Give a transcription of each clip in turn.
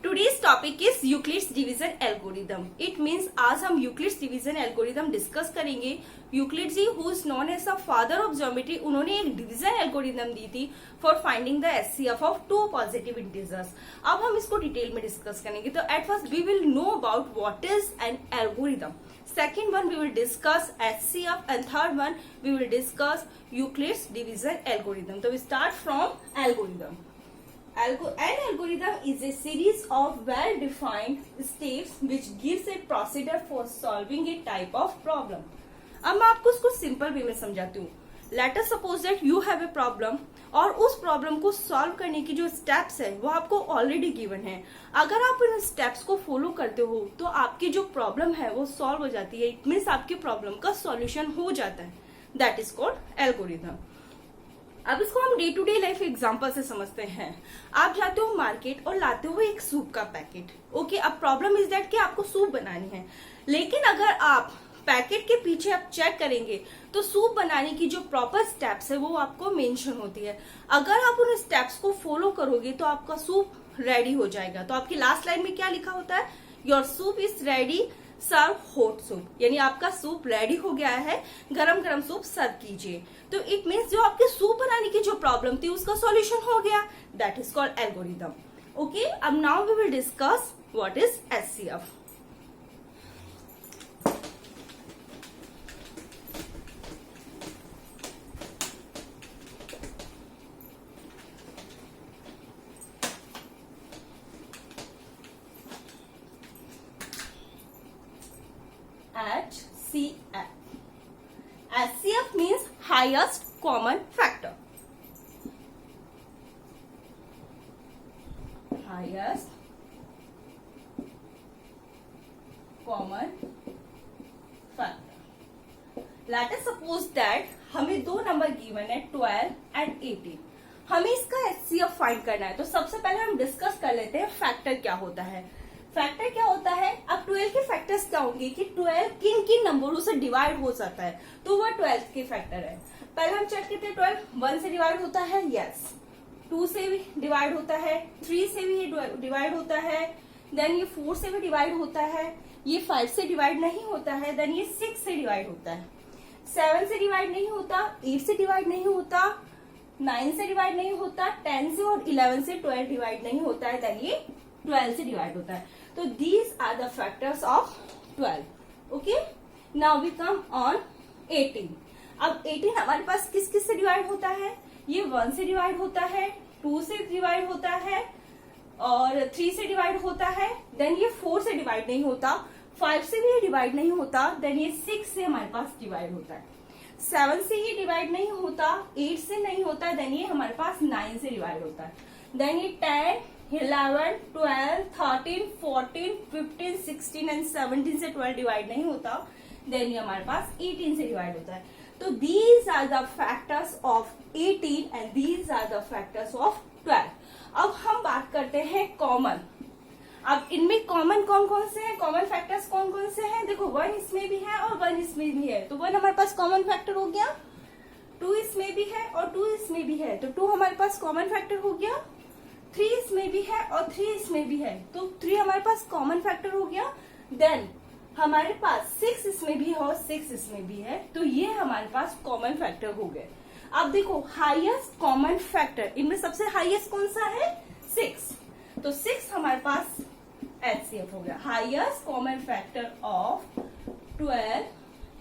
Today's topic is Euclid's division algorithm. It means आज हम Euclid's division algorithm discuss करेंगे. Euclid ji who is known as the father of geometry, उन्होंने एक division algorithm दी थी for finding the HCF of two positive integers. अब हम इसको डिटेल में डिस्कस करेंगे. तो at first we will know about what is an algorithm. Second one we will discuss HCF, and third one we will discuss Euclid's division algorithm. So we start from algorithm. An algorithm is a series of well-defined steps which gives a procedure for solving a type of problem. अब मैं आपको इसको simple way में समझाती हूँ. Let us suppose that you have a problem और उस problem को सॉल्व करने की जो स्टेप्स है वो आपको ऑलरेडी गिवन है. अगर आप इन स्टेप्स को फॉलो करते हो तो आपकी जो प्रॉब्लम है वो सॉल्व हो जाती है. इट मीन्स आपकी प्रॉब्लम का सॉल्यूशन हो जाता है. That is called algorithm. अब इसको हम day to day life example से समझते हैं. आप जाते हो मार्केट और लाते हो एक सूप का पैकेट. ओके, अब प्रॉब्लम इज दैट कि आपको सूप बनानी है. लेकिन अगर आप पैकेट के पीछे आप चेक करेंगे तो सूप बनाने की जो प्रॉपर स्टेप्स है वो आपको मेंशन होती है. अगर आप उन स्टेप्स को फॉलो करोगे तो आपका सूप रेडी हो जाएगा. तो आपकी लास्ट लाइन में क्या लिखा होता है? Your soup is ready, serve hot soup. यानी आपका सूप रेडी हो गया है, गरम गरम सूप सर्व कीजिए. तो इट मीन्स जो आपके सूप बनाने की जो प्रॉब्लम थी उसका सॉल्यूशन हो गया. That is called algorithm. Okay, अब now we will discuss what is HCF. HCF. HCF means highest common factor. Highest common factor. Let us suppose that हमें दो नंबर गिवन है 12 एंड 18. हमें इसका HCF फाइंड करना है. तो सबसे पहले हम डिस्कस कर लेते हैं फैक्टर क्या होता है. फैक्टर क्या होता है? अब 12 के फैक्टर्स क्या होंगे कि 12 किन किन नंबरों से डिवाइड हो सकता है. तो वह 12 के फैक्टर है. पहले हम चेक करते हैं. 12 1 से डिवाइड होता है, यस. 2 से भी डिवाइड होता है, 3 से भी डिवाइड होता है, देन ये 4 से भी डिवाइड होता है, ये 5 से डिवाइड नहीं होता है, देन ये 6 से डिवाइड होता है, 7 से डिवाइड नहीं होता, 8 से डिवाइड नहीं होता, 9 से डिवाइड नहीं होता, 10 से और 11 से 12 डिवाइड नहीं होता है, देन ये 12 से डिवाइड होता है. तो these are the factors of 12. Okay, now we come on 18. अब 18 हमारे पास किस किस से डिवाइड होता है? ये 1 से डिवाइड होता है, 2 से डिवाइड होता है और 3 से डिवाइड होता है, देन ये 4 से डिवाइड नहीं होता, 5 से भी ये डिवाइड नहीं होता, देन ये 6 से हमारे पास डिवाइड होता है, 7 से ये डिवाइड नहीं होता, 8 से नहीं होता, देन ये हमारे पास 9 से डिवाइड होता है, देन ये 10 11 12 13 14 15 16 एंड 17 से 12 डिवाइड नहीं होता, देन ये हमारे पास 18 से डिवाइड होता है. तो these are the factors of 18 and these are the factors of 12. अब हम बात करते हैं कॉमन. अब इनमें कॉमन कौन कौन से हैं? कॉमन फैक्टर्स कौन कौन से हैं? देखो 1 इसमें भी है और 1 इसमें भी है. तो 1 हमारे पास कॉमन फैक्टर हो गया, 2 इसमें भी है और 2 इसमें भी है, तो 2 हमारे पास कॉमन फैक्टर हो गया, 3 इसमें भी है और 3 इसमें भी है, तो 3 हमारे पास कॉमन फैक्टर हो गया. देन हमारे पास 6 इसमें भी है और 6 इसमें भी है, तो ये हमारे पास कॉमन फैक्टर हो गए. अब देखो हाईएस्ट कॉमन फैक्टर, इनमें सबसे हाईएस्ट कौन सा है? 6. तो 6 हमारे पास एचसीएफ हो गया. Highest common factor of 12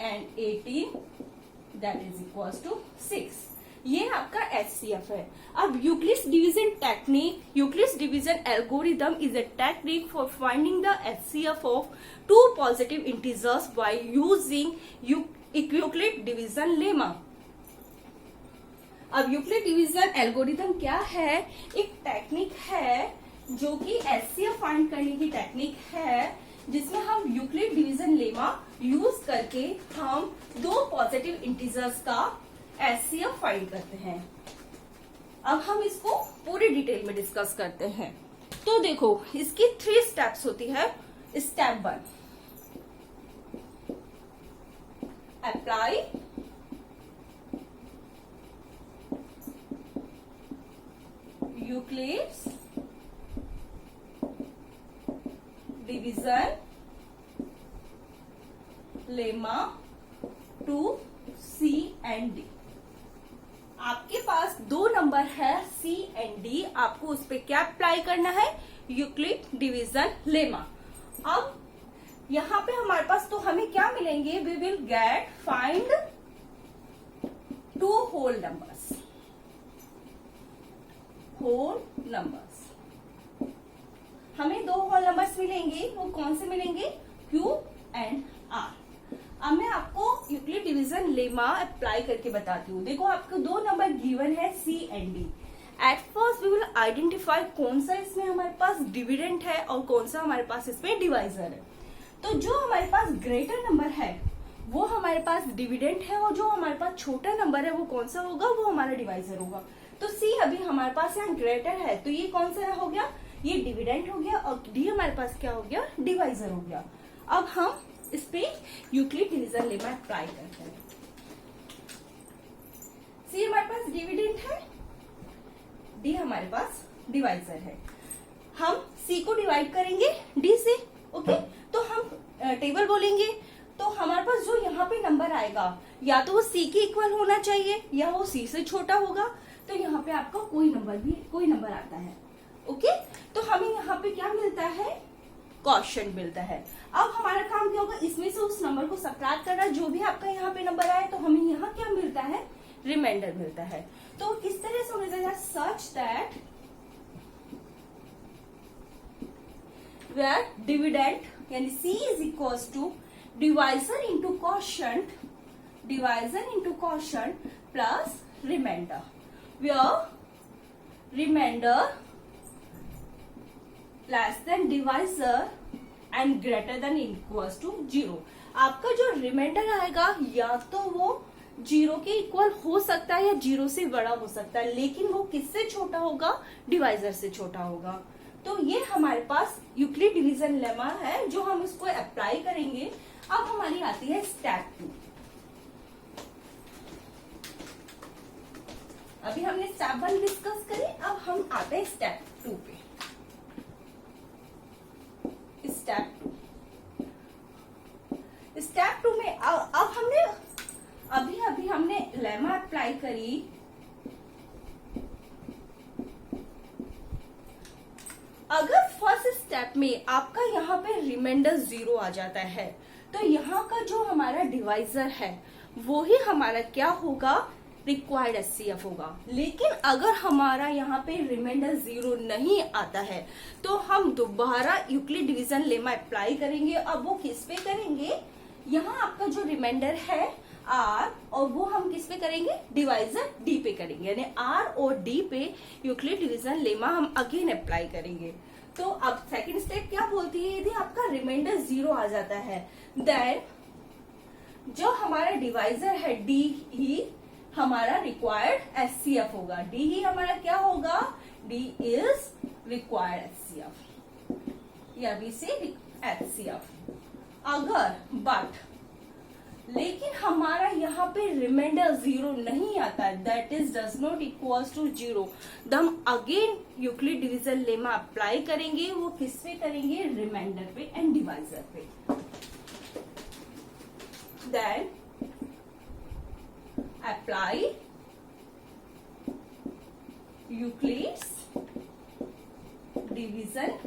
and 18 that is equal to 6. ये आपका एचसीएफ है. अब Euclid's division technique, Euclid's division algorithm is a technique for finding the HCF of two positive integers by using Euclid division lemma. अब Euclid division algorithm क्या है? एक technique है जो कि एचसीएफ फाइंड करने की टेक्निक है, जिसमें हम यूक्लिड डिवीजन लेमा यूज करके हम दो पॉजिटिव इंटीजर्स का एचसीएफ फाइंड करते हैं. अब हम इसको पूरी डिटेल में डिस्कस करते हैं. तो देखो इसकी 3 स्टेप्स होती है. Step 1, apply Euclid's division lemma to C and D. आपके पास दो नंबर है सी एंड डी, आपको उस पर क्या अप्लाई करना है, यूक्लिड डिवीजन लेमा। अब यहां पे हमारे पास तो हमें क्या मिलेंगे, we will get find two whole numbers, whole numbers. हमें दो होल नंबर्स मिलेंगे, वो कौन से मिलेंगे, Q एंड R। अब मैं आपको यूक्लिड डिवीजन लेमा अप्लाई करके बताती हूँ। देखो आपको दो नंबर गिवन है C and D। At first we will identify कौन सा इसमें हमारे पास डिविडेंट है और कौन सा हमारे पास इसमें डिवाइजर है। तो जो हमारे पास ग्रेटर नंबर है वो हमारे पास डिविडेंट है, और जो हमारे पास छोटा नंबर है वो कौन सा होगा, वो हमारा डिवाइजर होगा। तो C अभी हमारे पास यहाँ ग्रेटर है, तो ये कौन सा हो गया, ये डिविडेंट हो गया, और D हमारे पास क्या हो गया, डिवाइजर हो गया। अब हम इस पे यूक्लिड डिवीजन लेमा अप्लाई करते हैं। C हमारे पास डिविडेंट है, D हमारे पास डिवाइजर है। हम C को डिवाइड करेंगे D से, ओके। तो हम टेबल बोलेंगे, तो हमारे पास जो यहाँ पे नंबर आएगा या तो वो C के इक्वल होना चाहिए या वो C से छोटा होगा। तो यहाँ पे आपका कोई नंबर आता है, ओके। तो हमें यहाँ पे क्या मिलता है, क्वोशिएंट मिलता है। अब हमारा काम क्या होगा, इसमें से उस नंबर को सबट्रैक्ट करना, जो भी आपका यहाँ पे नंबर आए तो हमें यहाँ क्या मिलता है, रिमाइंडर मिलता है। तो किस तरह से होना चाहिए, सच दैट वेयर डिविडेंट यानी C is equal to divisor into quotient, divisor into quotient plus remainder, where remainder less than divisor and greater than equals to 0। आपका जो रिमाइंडर आएगा या तो वो 0 के इक्वल हो सकता है या 0 से बड़ा हो सकता है, लेकिन वो किससे छोटा होगा, डिवाइजर से छोटा होगा। तो ये हमारे पास यूक्लिड डिवीजन लेमा है जो हम इसको अप्लाई करेंगे। अब हमारी आती है स्टेप 2। अभी हमने स्टेप 1 डिस्कस करी, अब हम आते हैं स्टेप 2 पे। स्टेप 2 में अब हमने हमने लेमा अप्लाई करी। अगर फर्स्ट स्टेप में आपका यहाँ पे रिमाइंडर 0 आ जाता है तो यहाँ का जो हमारा डिवाइजर है वो ही हमारा क्या होगा, रिक्वायर्ड HCF होगा। लेकिन अगर हमारा यहाँ पे रिमाइंडर 0 नहीं आता है तो हम दोबारा यूक्लिड डिवीजन लेमा अप्लाई करेंगे। अब वो किस पे करेंगे, यहाँ आपका जो रिमाइंडर है R और वो हम किस पे करेंगे, डिवाइजर D पे करेंगे, यानी R और D पे यूक्लिड डिवीजन लेमा हम अगेन अप्लाई करेंगे। तो अब सेकंड स्टेप क्या बोलती है, यदि आपका रिमाइंडर 0 आ जाता है देन जो हमारा डिवाइजर है D ही हमारा रिक्वायर्ड HCF होगा। D ही हमारा क्या होगा, D इज रिक्वायर्ड HCF या भी से HCF। अगर लेकिन हमारा यहाँ पे रिमाइंडर 0 नहीं आता है, that is does not equals to 0, तो हम again Euclid division lemma apply करेंगे। वो किस पे करेंगे, रिमाइंडर पे एंड डिवाइजर पे। Then apply Euclid's division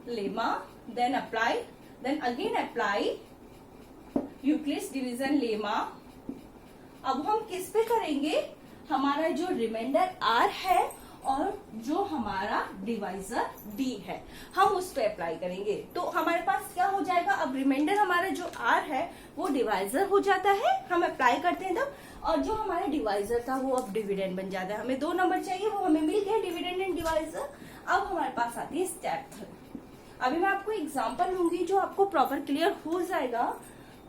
lemma, then again apply Euclid's division lemma. अब हम किस पे करेंगे, हमारा जो रिमाइंडर R है और जो हमारा डिवाइजर D है हम उस पे अप्लाई करेंगे। तो हमारे पास क्या हो जाएगा, अब रिमाइंडर हमारा जो R है वो डिवाइजर हो जाता है, हम अप्लाई करते हैं तब, और जो हमारा डिवाइजर था वो अब डिविडेंड बन जाता है। हमें दो नंबर चाहिए, वो हमें मिल गया, डिविडेंड एंड डिवाइजर। अब हमारे पास आती है स्टेप 3। अभी मैं आपको एग्जांपल लूंगी जो आपको प्रॉपर क्लियर हो जाएगा।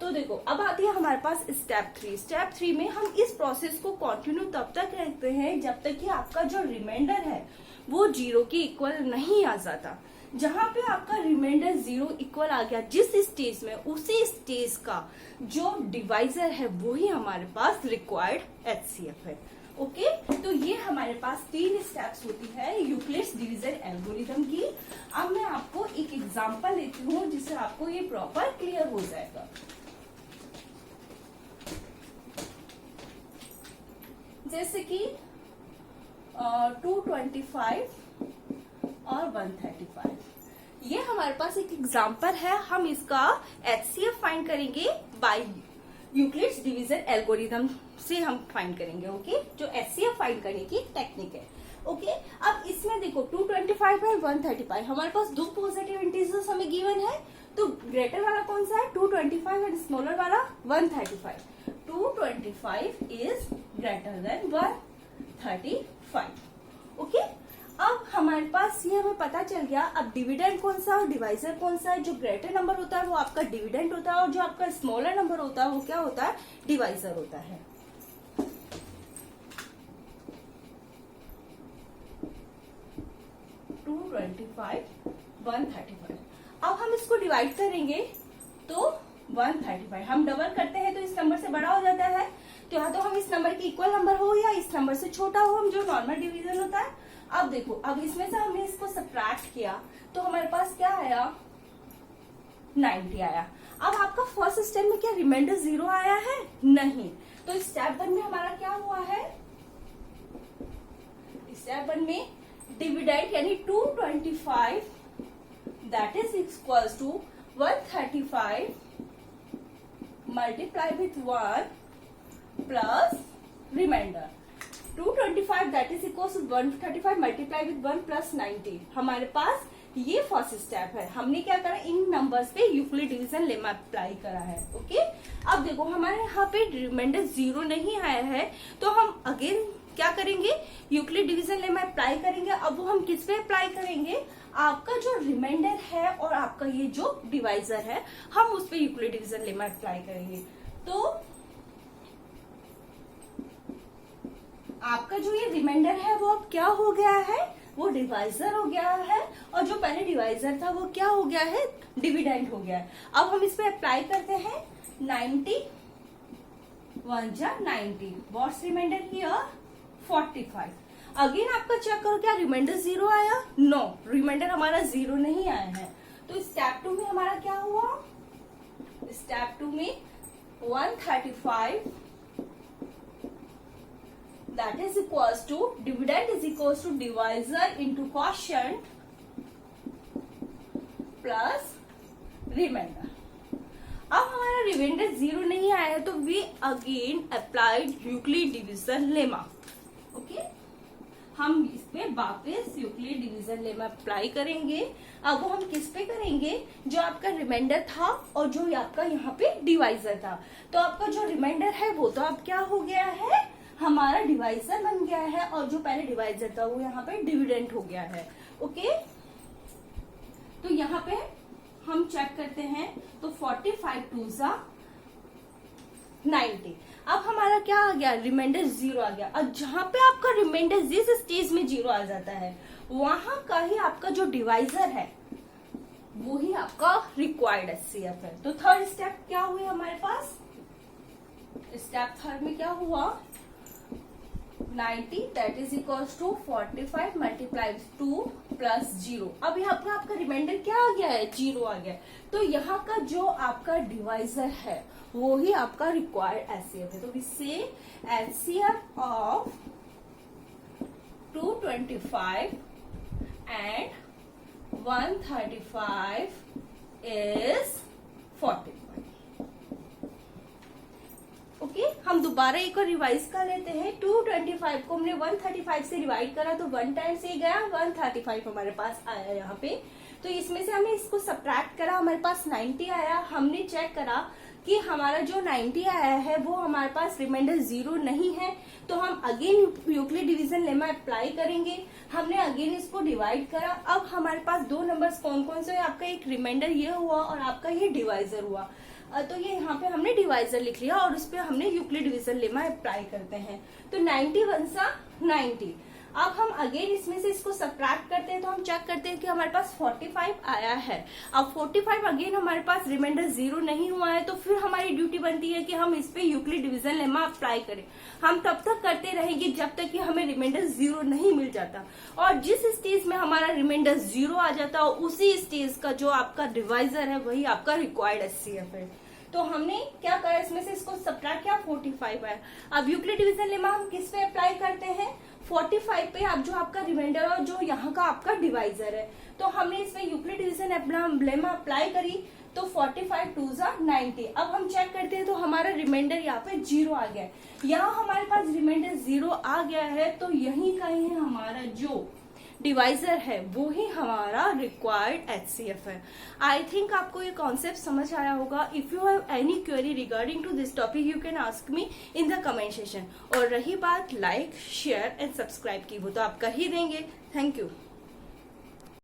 तो देखो अब आती है हमारे पास स्टेप 3। स्टेप 3 में हम इस प्रोसेस को कंटिन्यू तब तक रखते हैं जब तक कि आपका जो रिमाइंडर है वो 0 के इक्वल नहीं आ जाता। जहां पे आपका रिमाइंडर 0 इक्वल आ गया जिस स्टेज में, उसी स्टेज का जो डिवाइजर है वो ही हमारे पास रिक्वायर्ड HCF है। ओके, तो ये हमारे पास 3 स्टेप्स होती है यूक्लिड्स डिवीजन एल्गोरिथम की। एग्जाम्पल लेती हूँ जिससे आपको ये प्रॉपर क्लियर हो जाएगा। जैसे कि 225 और 135, ये हमारे पास एक एग्जाम्पल है। हम इसका HCF फाइंड करेंगे बाय यूक्लिड्स डिवीजन एल्गोरिथम से हम फाइंड करेंगे। ओके, जो HCF फाइंड करने की टेक्निक है। ओके, अब इसमें देखो 225 और 135 हमारे पास दो पॉजिटिव इंटीजर्स हमें गिवन है, तो ग्रेटर वाला कौन सा है 225 एंड स्मॉलर वाला 135। 225 इज ग्रेटर देन 135। ओके, अब हमारे पास ये हमें पता चल गया। अब डिविडेंड कौन सा और डिवाइजर कौन सा है। जो ग्रेटर नंबर होता है वो आपका डिविडेंड होता है और जो आपका स्मॉलर नंबर होता है वो क्या होता है, डिवाइजर होता है। टू 135। अब हम इसको डिवाइड करेंगे तो 135 हम डबल करते हैं तो इस नंबर से बड़ा हो जाता है, तो या तो हम इस नंबर की इक्वल नंबर हो या इस नंबर से छोटा हो, हम जो नॉर्मल डिवीजन होता है। अब देखो, अब इसमें से हमने इसको सब्ट्रैक्ट किया तो हमारे पास क्या आया, 90 आया। अब आपका फर्स्ट स्टेप में क्या रिमाइंडर 0 आया है, नहीं। तो स्टेप 1 में हमारा क्या हुआ है, स्टेप 1 में डिविडेंड यानी 225 that is equals to 135 multiply with 1 plus remainder. 225 that is equal to 135 multiply with 1 plus 90। हमारे पास ये फर्स्ट स्टेप है। हमने क्या करा, इन नंबर्स पे यूक्लिड डिवीजन लेमा अप्लाई करा है। ओके, अब देखो हमारे यहाँ पे रिमाइंडर 0 नहीं आया है, तो हम अगेन क्या करेंगे, यूक्लिड डिवीजन लेमा अप्लाई करेंगे। अब वो हम किस पे अप्लाई करेंगे, आपका जो रिमाइंडर है और आपका ये जो डिवाइजर है हम उस पे यूक्लिड डिवीजन लेमा अप्लाई करेंगे। तो आपका जो ये रिमाइंडर है वो अब क्या हो गया है, वो डिवाइजर हो गया है, और जो पहले डिवाइजर था वो क्या हो गया है, डिविडेंड हो गया है। अब हम इस पे अप्लाई करते हैं 90 1 जा 90, व्हाट्स रिमाइंडर हियर 45। अगेन आपका चेक करो क्या रिमाइंडर 0 आया, नो, रिमाइंडर हमारा 0 नहीं आया है। तो स्टेप 2 में हमारा क्या हुआ, स्टेप 2 में 135 that is equals to dividend is equals to divisor into quotient plus remainder। अब हमारा रिमाइंडर 0 नहीं आया तो we again applied Euclid division lemma. Okay, हम इस पे वापस यूक्लिड डिवीजन लेमा अप्लाई करेंगे। अब वो हम किस पे करेंगे, जो आपका रिमाइंडर था और जो आपका यहाँ पे डिवाइजर था। तो आपका जो रिमाइंडर है वो तो अब क्या हो गया है, हमारा डिवाइजर बन गया है, और जो पहले डिवाइजर था वो यहाँ पे डिविडेंड हो गया है। ओके, तो यहाँ पे हम चेक करते हैं तो 45 2 जा 90। अब हमारा क्या आ गया, रिमाइंडर 0 आ गया। और जहां पे आपका रिमाइंडर जिस स्टेज में 0 आ जाता है वहां का ही आपका जो डिवाइजर है वो ही आपका रिक्वायर्ड HCF है। तो थर्ड स्टेप क्या हुई हमारे पास, स्टेप थर्ड में क्या हुआ, 90 that is equals to 45 multiply 2 plus 0। अब यहाँ पे आपका रिमाइंडर क्या आ गया है, 0 आ गया। तो यहाँ का जो आपका डिवाइजर है वो ही आपका रिक्वायर्ड HCF है। तो इससे HCF of 225 and 135 is 45। Okay, हम दोबारा एक और रिवाइज कर लेते हैं। 225 को हमने 135 से डिवाइड करा तो 1 टाइम से गया, 135 हमारे पास आया यहाँ पे। तो इसमें से हमने इसको सब्ट्रैक्ट करा, हमारे पास 90 आया। हमने चेक करा कि हमारा जो 90 आया है वो हमारे पास रिमाइंडर 0 नहीं है, तो हम again Euclid division lemma apply करेंगे। हमने अगेन इसको डिवाइड करा। अब हमारे पास दो नंबर्स कौन कौन से, आपका एक रिमाइंडर ये हुआ और आपका ये डिवाइजर हुआ। तो ये यहाँ पे हमने डिवाइजर लिख लिया और उस पर हमने यूक्लिड डिवीजन लेमा अप्लाई करते हैं। तो 90 1 सा 90। अब हम अगेन इसमें से इसको सब्ट्रैक्ट करते हैं तो हम चेक करते हैं कि हमारे पास 45 आया है। अब 45 अगेन हमारे पास रिमाइंडर 0 नहीं हुआ है, तो फिर हमारी ड्यूटी बनती है कि हम इस पे यूक्लिड डिवीजन लेमा अप्लाई करें। हम तब तक करते रहेंगे जब तक कि हमें रिमाइंडर 0 नहीं मिल जाता, और जिस स्टेज में हमारा रिमाइंडर 0 आ जाता है उसी स्टेज का जो आपका डिवाइजर है वही आपका रिक्वायर्ड एचसीएफ है। तो हमने क्या करा, इसमें से इसको सब्ट्रैक्ट किया, 45 है। अब यूक्लिड डिवीजन लेमा हम किस पे अप्लाई करते हैं, 45 पे। अब जो आपका रिमाइंडर और जो यहाँ का आपका डिवाइजर है, तो हमने इसमें यूक्लिड डिवीजन लेमा अप्लाई करी, तो 45 2 जा 90। अब हम चेक करते हैं तो हमारा रिमाइंडर यहाँ पे 0 आ गया है। यहाँ हमारे पास रिमाइंडर 0 आ गया है, तो यही कहीं है हमारा जो डिवाइजर है वो ही हमारा रिक्वायर्ड एचसीएफ है। आई थिंक आपको ये कॉन्सेप्ट समझ आया होगा। If you have any query regarding to this topic you can ask me in the comment session. और रही बात लाइक शेयर एंड सब्सक्राइब की, वो तो आप कर ही देंगे। Thank you.